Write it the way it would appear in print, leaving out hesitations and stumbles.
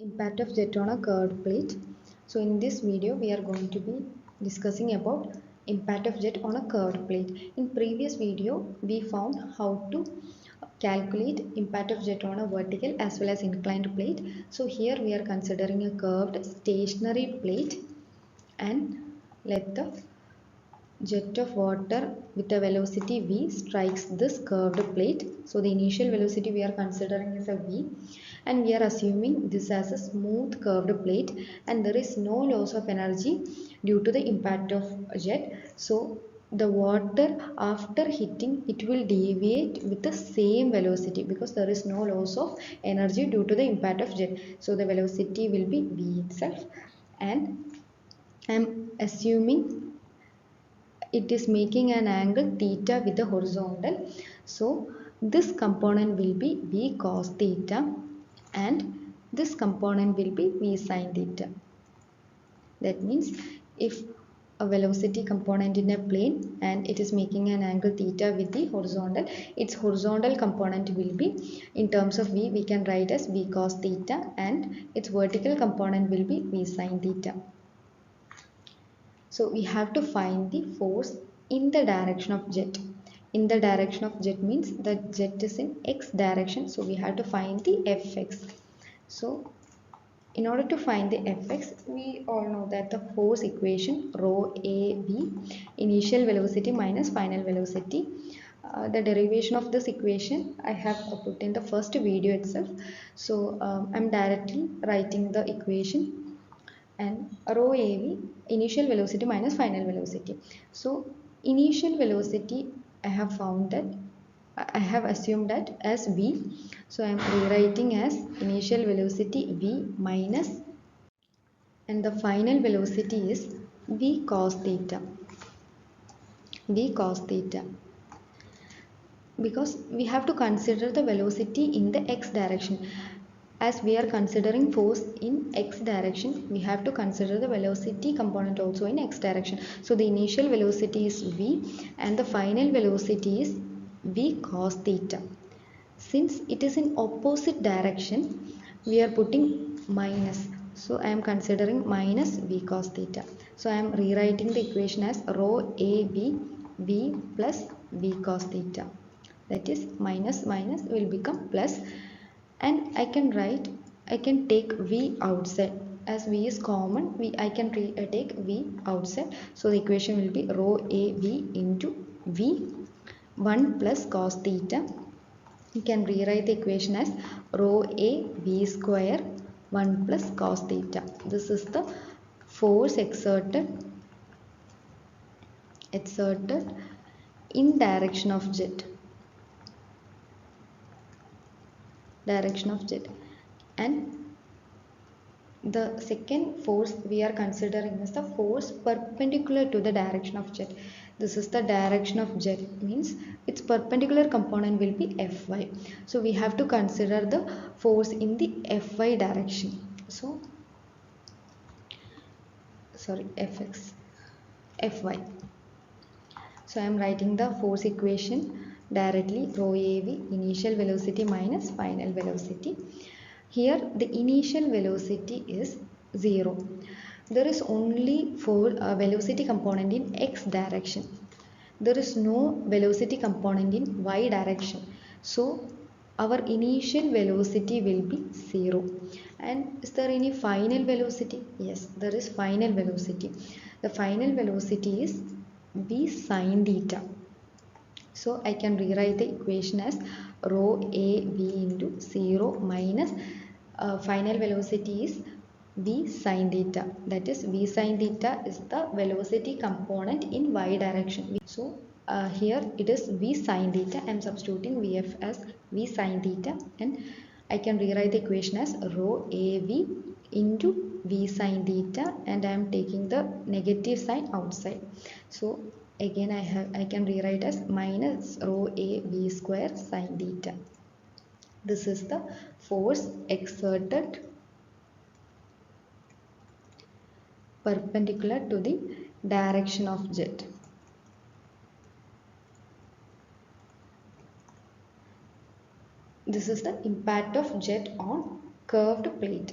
Impact of jet on a curved plate. So in this video we are going to be discussing about impact of jet on a curved plate. In previous video we found how to calculate impact of jet on a vertical as well as inclined plate. So here we are considering a curved stationary plate, and let the jet of water with a velocity v strikes this curved plate. So the initial velocity we are considering is a v, and we are assuming this as a smooth curved plate, and there is no loss of energy due to the impact of jet. So the water after hitting it will deviate with the same velocity because there is no loss of energy due to the impact of jet. So the velocity will be v itself, and I am assuming it is making an angle theta with the horizontal. So this component will be v cos theta, and this component will be v sin theta. That means if a velocity component in a plane and it is making an angle theta with the horizontal, its horizontal component will be, in terms of v we can write as v cos theta, and its vertical component will be v sin theta. So we have to find the force in the direction of jet. In the direction of jet means the jet is in x direction. So we have to find the fx. So in order to find the fx, we all know that the force equation rho a v, initial velocity minus final velocity. The derivation of this equation I have put in the first video itself. So I'm directly writing the equation, and rho av, initial velocity minus final velocity. So initial velocity I have found that I have assumed that as v. So I am rewriting as initial velocity v minus, and the final velocity is v cos theta. V cos theta, because we have to consider the velocity in the x direction. As we are considering force in x direction, we have to consider the velocity component also in x direction. So the initial velocity is v, and the final velocity is v cos theta. Since it is in opposite direction, we are putting minus. So I am considering minus v cos theta. So I am rewriting the equation as rho a v plus v cos theta. That is minus minus will become plus, and I can take v outside. As v is common, I can take v outside. So the equation will be rho a v into v 1 plus cos theta. You can rewrite the equation as rho a v square 1 plus cos theta. This is the force exerted in direction of jet. And the second force we are considering is the force perpendicular to the direction of jet. This is the direction of jet, means its perpendicular component will be Fy. So we have to consider the force in the Fy direction. So Fx, Fy. So I am writing the force equation directly, rho av, initial velocity minus final velocity. Here the initial velocity is 0. There is only for a velocity component in x direction. There is no velocity component in y direction. So our initial velocity will be 0. And is there any final velocity? Yes, there is final velocity. The final velocity is v sin theta. So I can rewrite the equation as rho a v into 0 minus final velocity is v sin theta. That is, v sin theta is the velocity component in y direction. So here it is v sin theta. I am substituting vf as v sin theta, and I can rewrite the equation as rho a v into v sin theta, and I am taking the negative sign outside. So again I can rewrite as minus rho a v square sin theta. This is the force exerted perpendicular to the direction of jet. This is the impact of jet on curved plate.